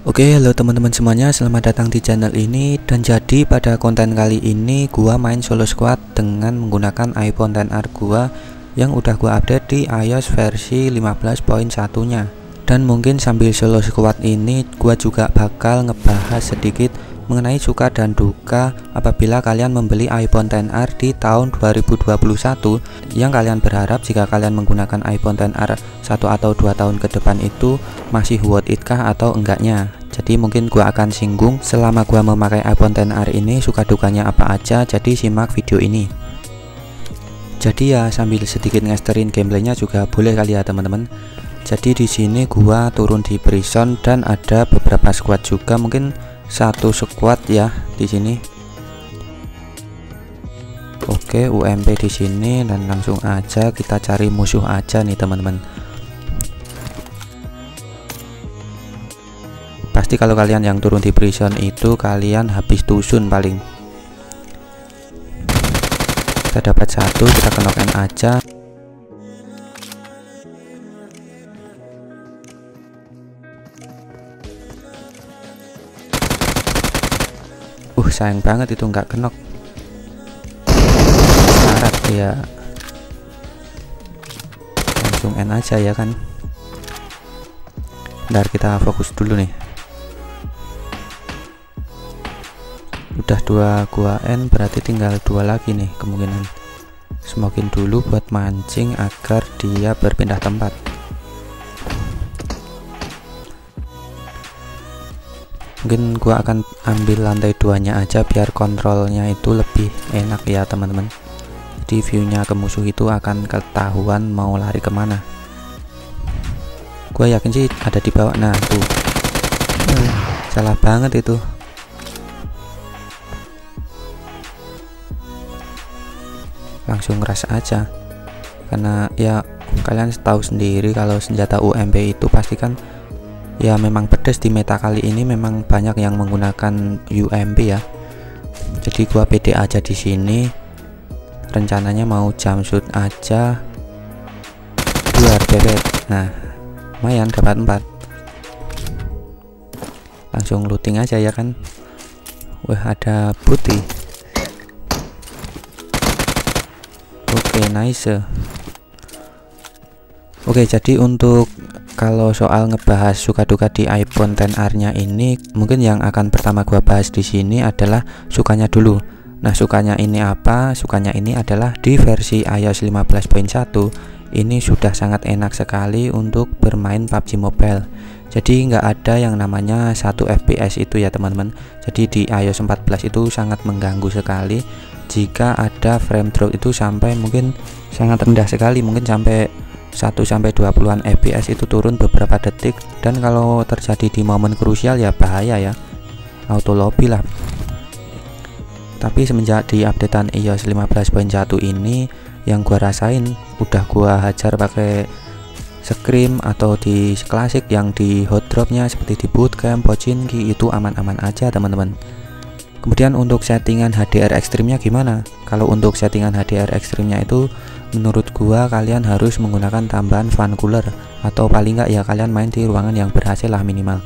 Oke, halo teman-teman semuanya, selamat datang di channel ini. Dan jadi pada konten kali ini gua main solo squad dengan menggunakan iPhone XR gua yang udah gua update di iOS versi 15.1-nya. Dan mungkin sambil solo squad ini gua juga bakal ngebahas sedikit mengenai suka dan duka apabila kalian membeli iPhone XR di tahun 2021, yang kalian berharap jika kalian menggunakan iPhone XR 1 atau 2 tahun ke depan itu masih worth it kah atau enggaknya. Jadi mungkin gua akan singgung selama gua memakai iPhone XR ini suka dukanya apa aja, jadi simak video ini. Jadi ya sambil sedikit ngesterin gameplaynya juga boleh kali ya teman-teman. Jadi di sini gua turun di prison dan ada beberapa squad juga, mungkin satu squad ya di sini. Oke, UMP di sini dan langsung aja kita cari musuh aja nih teman-teman. Pasti kalau kalian yang turun di prison itu kalian habis tusun paling. Kita dapat satu, kita knock-in aja. Sayang banget itu nggak kenok. Syarat ya. Langsung N aja ya kan. Bentar kita fokus dulu nih. Udah 2 gua N, berarti tinggal 2 lagi nih kemungkinan. Smokin dulu buat mancing agar dia berpindah tempat. Mungkin gua akan ambil lantai 2-nya aja biar kontrolnya itu lebih enak ya teman-teman. Jadi viewnya ke musuh itu akan ketahuan mau lari kemana. Gua yakin sih ada di bawah. Nah tuh, salah banget itu. Langsung ngeras aja, karena ya kalian tahu sendiri kalau senjata UMP itu pasti kan ya memang pedes. Di meta kali ini memang banyak yang menggunakan UMP ya. Jadi gua pede aja di sini. Rencananya mau jump shoot aja biar bebek. Nah, lumayan dapat 4. Langsung looting aja ya kan. Wah, ada putih. Oke, nice. Oke, jadi untuk kalau soal ngebahas suka duka di iPhone XR-nya ini, mungkin yang akan pertama gua bahas di sini adalah sukanya dulu. Nah, sukanya ini apa? Sukanya ini adalah di versi iOS 15.1 ini sudah sangat enak sekali untuk bermain PUBG Mobile. Jadi nggak ada yang namanya 1 FPS itu ya teman-teman. Jadi di iOS 14 itu sangat mengganggu sekali jika ada frame drop itu sampai mungkin sangat rendah sekali, mungkin sampai 1-20an fps itu turun beberapa detik. Dan kalau terjadi di momen krusial ya bahaya ya, auto lobby lah. Tapi semenjak di updatean iOS 15.1 ini yang gua rasain, udah gua hajar pakai Scream atau di klasik yang di hot dropnya seperti di bootcamp, Pochinki itu aman-aman aja teman-teman. Kemudian untuk settingan HDR ekstrimnya gimana? Kalau untuk settingan HDR ekstrimnya itu menurut gua kalian harus menggunakan tambahan fan cooler, atau paling nggak ya kalian main di ruangan yang ber-AC lah minimal.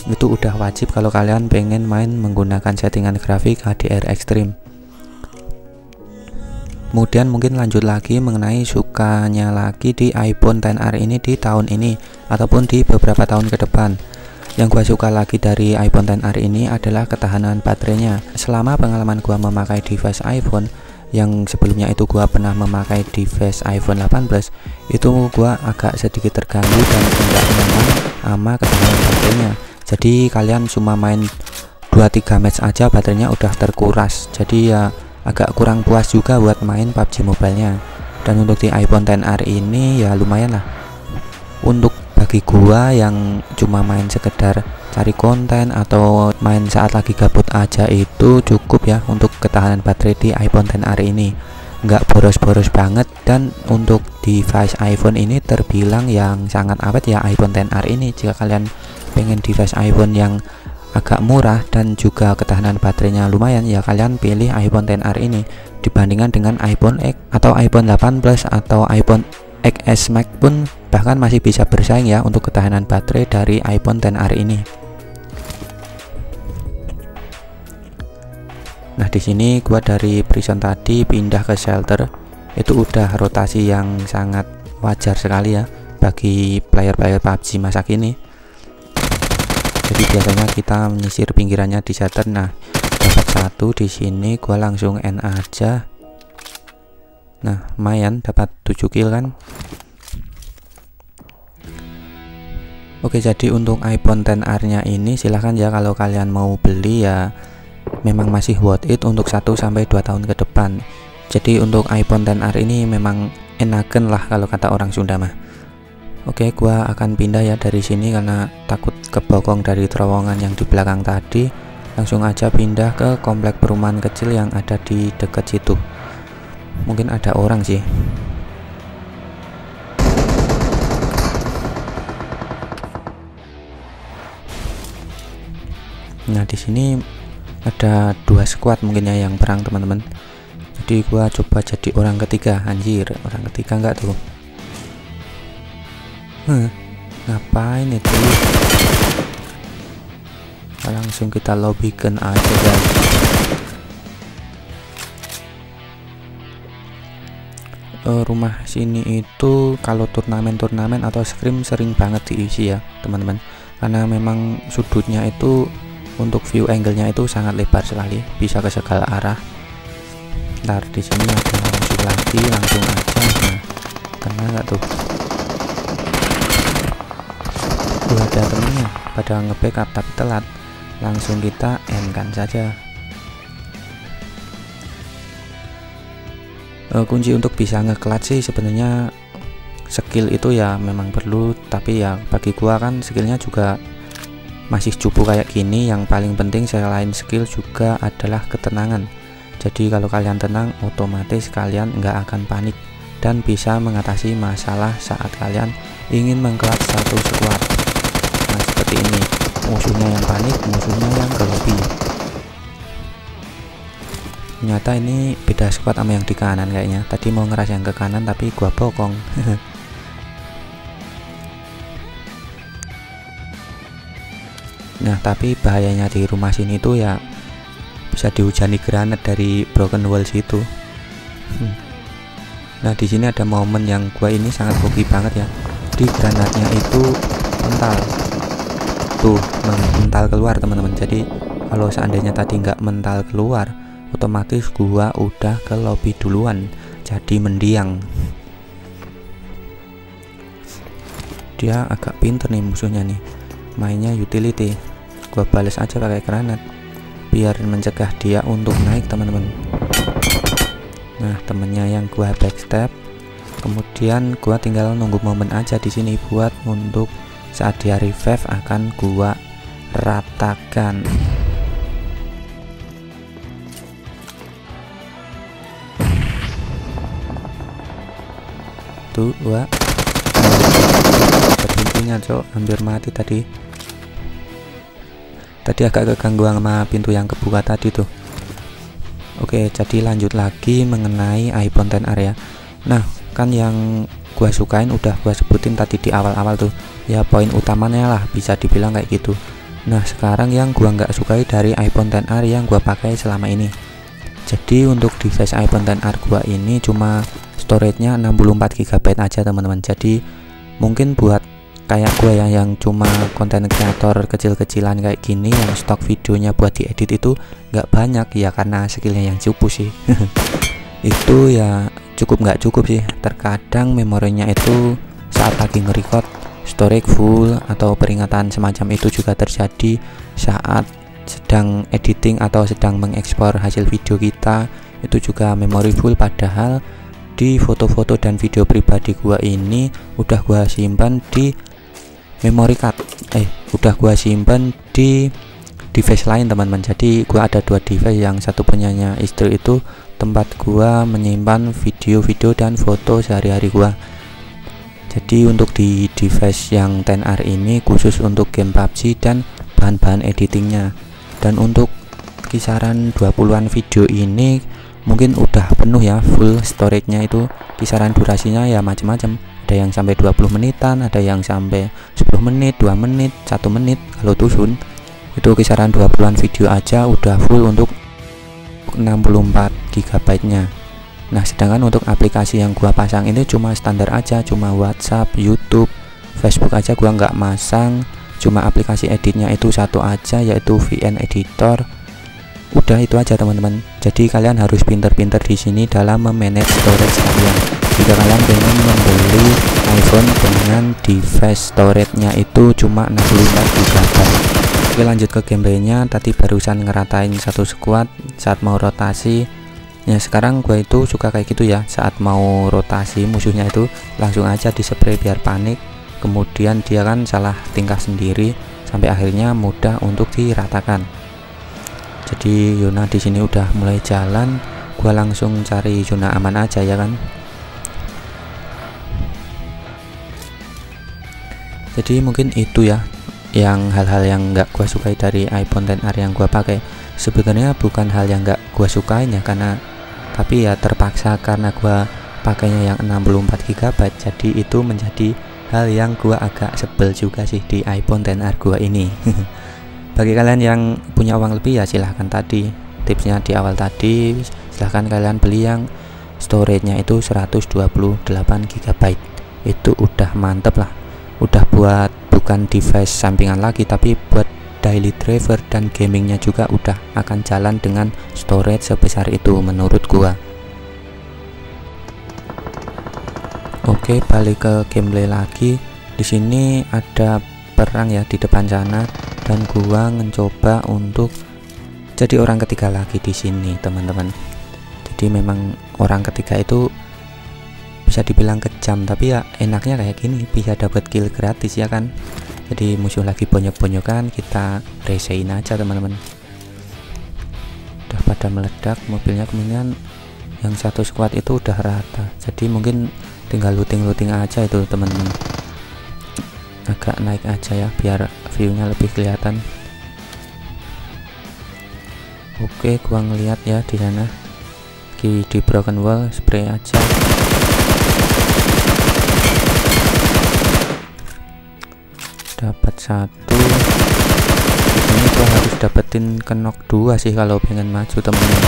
Itu udah wajib kalau kalian pengen main menggunakan settingan grafik HDR ekstrim. Kemudian mungkin lanjut lagi mengenai sukanya lagi di iPhone XR ini di tahun ini ataupun di beberapa tahun ke depan. Yang gua suka lagi dari iPhone XR ini adalah ketahanan baterainya. Selama pengalaman gua memakai device iPhone yang sebelumnya itu gua pernah memakai device iPhone 18, itu gua agak sedikit terganggu dan enggak nyaman sama ketahanan baterainya. Jadi kalian cuma main 2-3 match aja baterainya udah terkuras. Jadi ya agak kurang puas juga buat main PUBG Mobile-nya. Dan untuk di iPhone XR ini ya lumayan lah. Untuk bagi gua yang cuma main sekedar cari konten atau main saat lagi gabut aja itu cukup ya untuk ketahanan baterai di iPhone XR ini. Nggak boros-boros banget, dan untuk device iPhone ini terbilang yang sangat awet ya iPhone XR ini. Jika kalian pengen device iPhone yang agak murah dan juga ketahanan baterainya lumayan ya kalian pilih iPhone XR ini dibandingkan dengan iPhone X atau iPhone 8 Plus atau iPhone XS Max pun bahkan masih bisa bersaing ya untuk ketahanan baterai dari iPhone XR ini. Nah, di sini gua dari prison tadi pindah ke shelter. Itu udah rotasi yang sangat wajar sekali ya bagi player-player PUBG masa kini. Jadi biasanya kita menyisir pinggirannya di shelter. Nah, dapat satu di sini, gua langsung N aja. Nah, lumayan dapat 7 kill kan. Oke, jadi untuk iPhone XR nya ini silahkan ya kalau kalian mau beli ya, memang masih worth it untuk 1-2 tahun ke depan. Jadi untuk iPhone XR ini memang enaken lah kalau kata orang Sunda mah. Oke, gua akan pindah ya dari sini karena takut kebokong dari terowongan yang di belakang tadi. Langsung aja pindah ke komplek perumahan kecil yang ada di dekat situ. Mungkin ada orang sih. Nah, di sini ada 2 squad mungkin ya yang perang teman-teman. Jadi gua coba jadi orang ketiga. Anjir, orang ketiga enggak tuh. Ngapain itu? Langsung kita lobbykan aja guys. Rumah sini itu kalau turnamen atau scrim sering banget diisi ya teman-teman, karena memang sudutnya itu untuk view angle-nya itu sangat lebar sekali, bisa ke segala arah. Ntar di sini ada musuh lagi, langsung aja. Nah, kena nggak tuh? Ada temennya pada nge-backup tapi telat, langsung kita end-kan saja. Kunci untuk bisa nge-clutch sih sebenarnya skill itu ya memang perlu, tapi ya bagi gua kan skillnya juga masih cupu kayak gini. Yang paling penting selain skill juga adalah ketenangan. Jadi kalau kalian tenang, otomatis kalian nggak akan panik dan bisa mengatasi masalah saat kalian ingin mengclutch satu squad. Nah, seperti ini, musuhnya yang panik, musuhnya yang ke lobby. Ternyata ini beda squad sama yang di kanan kayaknya. Tadi mau ngeras yang ke kanan tapi gua bokong. Nah, tapi bahayanya di rumah sini tuh ya bisa dihujani granat dari broken walls itu. Nah, di sini ada momen yang gua ini sangat hoki banget ya. Di granatnya itu mental. Tuh, mental keluar teman-teman. Jadi kalau seandainya tadi nggak mental keluar, otomatis gua udah ke lobby duluan. Jadi mendiang. Dia agak pinter nih musuhnya nih. Mainnya utility. Gua balas aja pakai granat biar mencegah dia untuk naik teman-teman. Nah, temennya yang gua backstab, kemudian gua tinggal nunggu momen aja di sini buat untuk saat dia revive akan gua ratakan. Tuh, gua pintunya cok, hampir mati tadi. Tadi agak keganggu sama pintu yang kebuka tadi tuh. Oke, jadi lanjut lagi mengenai iPhone XR ya. Nah, kan yang gua sukain udah gua sebutin tadi di awal-awal tuh. Ya poin utamanya lah bisa dibilang kayak gitu. Nah, sekarang yang gua nggak sukai dari iPhone XR yang gua pakai selama ini. Jadi untuk device iPhone XR gua ini cuma storage-nya 64 GB aja teman-teman. Jadi mungkin buat kayak gue ya yang cuma konten kreator kecil-kecilan kayak gini yang stok videonya buat diedit itu nggak banyak ya, karena skillnya yang cupu sih. Itu ya nggak cukup sih. Terkadang memorinya itu saat lagi nge-record storage full, atau peringatan semacam itu juga terjadi saat sedang editing atau sedang mengekspor hasil video kita, itu juga memori full. Padahal di foto-foto dan video pribadi gua ini udah gua simpan di memory card, udah gua simpan di device lain teman-teman. Jadi gua ada 2 device, yang satu punyanya istri itu tempat gua menyimpan video-video dan foto sehari-hari gua. Jadi untuk di device yang XR ini khusus untuk game PUBG dan bahan-bahan editingnya. Dan untuk kisaran 20-an video ini mungkin udah penuh ya full storage-nya. Itu kisaran durasinya ya macam-macam. Ada yang sampai 20 menitan, ada yang sampai 10 menit, 2 menit, 1 menit kalau tusun. Itu kisaran 20-an video aja udah full untuk untuk 64 GB nya. Nah sedangkan untuk aplikasi yang gua pasang ini cuma standar aja, cuma WhatsApp, YouTube, Facebook aja gua nggak masang. Cuma aplikasi editnya itu satu aja, yaitu VN Editor. Udah itu aja teman-teman. Jadi kalian harus pinter-pinter di sini dalam memanage storage kalian. Jika kalian pengen membeli iPhone dengan device storage-nya itu cuma 64 GB. Oke, lanjut ke gameplaynya. Tadi barusan ngeratain satu squad saat mau rotasi. Ya sekarang gue itu suka kayak gitu ya, saat mau rotasi musuhnya itu langsung aja dispray biar panik, kemudian dia kan salah tingkah sendiri sampai akhirnya mudah untuk diratakan. Jadi Yuna di sini udah mulai jalan, gue langsung cari zona aman aja ya kan. Jadi mungkin itu ya yang hal-hal yang nggak gue sukai dari iPhone XR yang gue pakai. Sebenarnya bukan hal yang nggak gue sukain ya, tapi ya terpaksa karena gua pakainya yang 64 GB, jadi itu menjadi hal yang gua agak sebel juga sih di iPhone XR gua ini. Bagi kalian yang punya uang lebih ya silahkan, tadi tipsnya di awal tadi, silahkan kalian beli yang storage-nya itu 128 GB. Itu udah mantep lah, udah buat bukan device sampingan lagi, tapi buat daily driver dan gamingnya juga udah akan jalan dengan storage sebesar itu menurut gua. Oke, balik ke gameplay lagi. Di sini ada perang ya di depan sana dan gua mencoba untuk jadi orang ketiga lagi di sini teman-teman. Jadi memang orang ketiga itu bisa dibilang kejam, tapi ya enaknya kayak gini, bisa dapat kill gratis ya kan. Jadi musuh lagi bonyok-bonyokan, kita resein aja teman-teman. Udah pada meledak mobilnya, kemudian yang satu squad itu udah rata. Jadi mungkin tinggal looting aja itu teman-teman. Agak naik aja ya biar viewnya lebih kelihatan. Oke, gua ngeliat ya di sana di broken wall, spray aja. Dapat satu. Ini gua harus dapetin knock 2 sih kalau pengen maju temen-temen.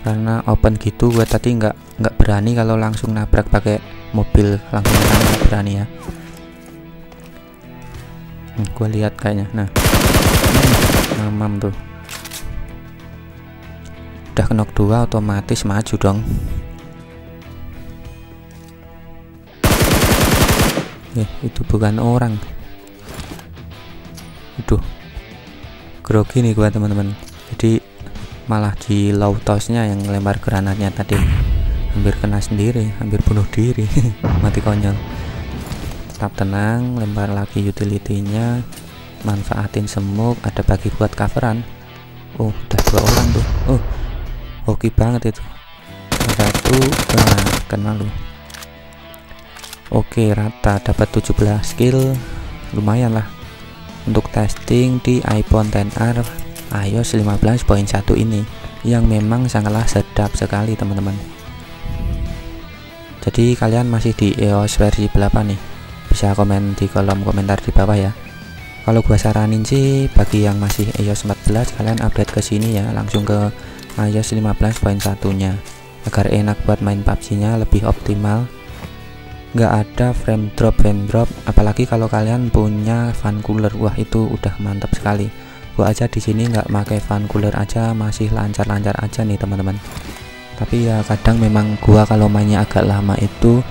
Karena open gitu gua tadi nggak berani kalau langsung nabrak pakai mobil langsung nggak berani ya. Gua lihat kayaknya. Nah, mamam tuh. Udah knock 2 otomatis maju dong. Itu bukan orang. Aduh, grogi nih gua teman-teman. Jadi malah di low toss-nya yang lempar granatnya tadi hampir kena sendiri, hampir bunuh diri. Mati konyol. Tetap tenang, lempar lagi utility-nya, manfaatin smoke, ada bagi buat coveran. Oh, udah 2 orang tuh. Oh, hoki banget itu. Satu, kena lu. Oke, rata, dapat 17 skill, lumayan lah untuk testing di iPhone XR iOS 15.1 ini yang memang sangatlah sedap sekali teman-teman. Jadi kalian masih di iOS versi berapa nih? Bisa komen di kolom komentar di bawah ya. Kalau gua saranin sih bagi yang masih iOS 14 kalian update ke sini ya, langsung ke iOS 15.1 nya agar enak buat main PUBG-nya lebih optimal. Nggak ada frame drop, apalagi kalau kalian punya fan cooler, wah itu udah mantap sekali. Gua aja di sini nggak pakai fan cooler aja masih lancar-lancar aja nih teman-teman. Tapi ya kadang memang gua kalau mainnya agak lama itu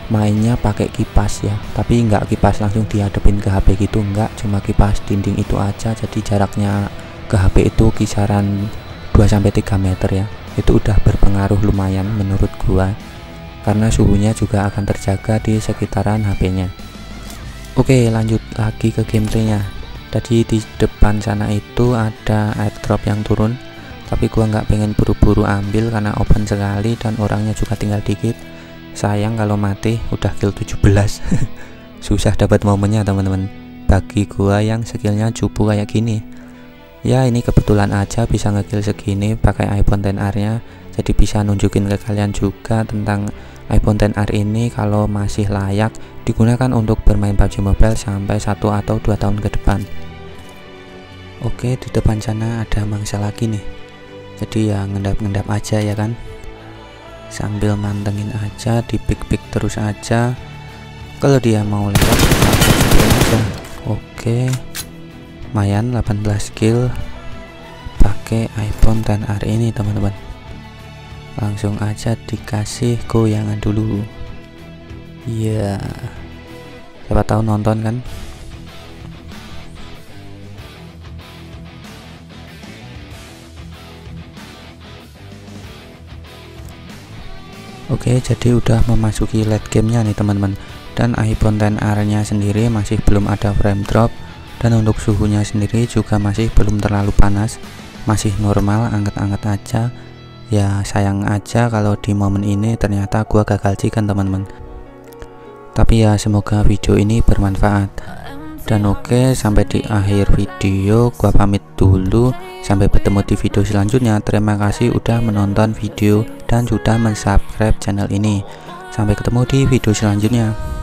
mainnya pakai kipas ya, tapi nggak kipas langsung dihadapin ke HP gitu, nggak, cuma kipas dinding itu aja. Jadi jaraknya ke HP itu kisaran 2-3 meter ya. Itu udah berpengaruh lumayan menurut gua, karena suhunya juga akan terjaga di sekitaran HP-nya. Oke, lanjut lagi ke gameplaynya. Tadi di depan sana itu ada airdrop yang turun, tapi gua nggak pengen buru-buru ambil karena open sekali dan orangnya juga tinggal dikit. Sayang kalau mati, udah kill 17. Susah dapat momennya teman-teman, bagi gua yang skillnya cupu kayak gini. Ya ini kebetulan aja bisa ngekill segini pakai iPhone XR nya. Jadi bisa nunjukin ke kalian juga tentang iPhone XR ini kalau masih layak digunakan untuk bermain PUBG Mobile sampai 1 atau 2 tahun ke depan. Oke, di depan sana ada mangsa lagi nih. jadi ya ngendap-ngendap aja ya kan, sambil mantengin aja, di pick terus aja. Kalau dia mau lewat langsung aja. Oke, lumayan 18 kill pakai iPhone XR ini teman-teman. Langsung aja dikasih goyangan dulu. Iya, siapa tahu nonton kan. Oke, jadi udah memasuki late gamenya nih teman-teman. Dan iPhone XR nya sendiri masih belum ada frame drop, dan untuk suhunya sendiri juga masih belum terlalu panas, masih normal, anget-anget aja. Ya sayang aja kalau di momen ini ternyata gua gagal chicken teman-teman. Tapi ya semoga video ini bermanfaat. Dan oke, sampai di akhir video gua pamit dulu. Sampai bertemu di video selanjutnya. Terima kasih udah menonton video dan sudah mensubscribe channel ini. Sampai ketemu di video selanjutnya.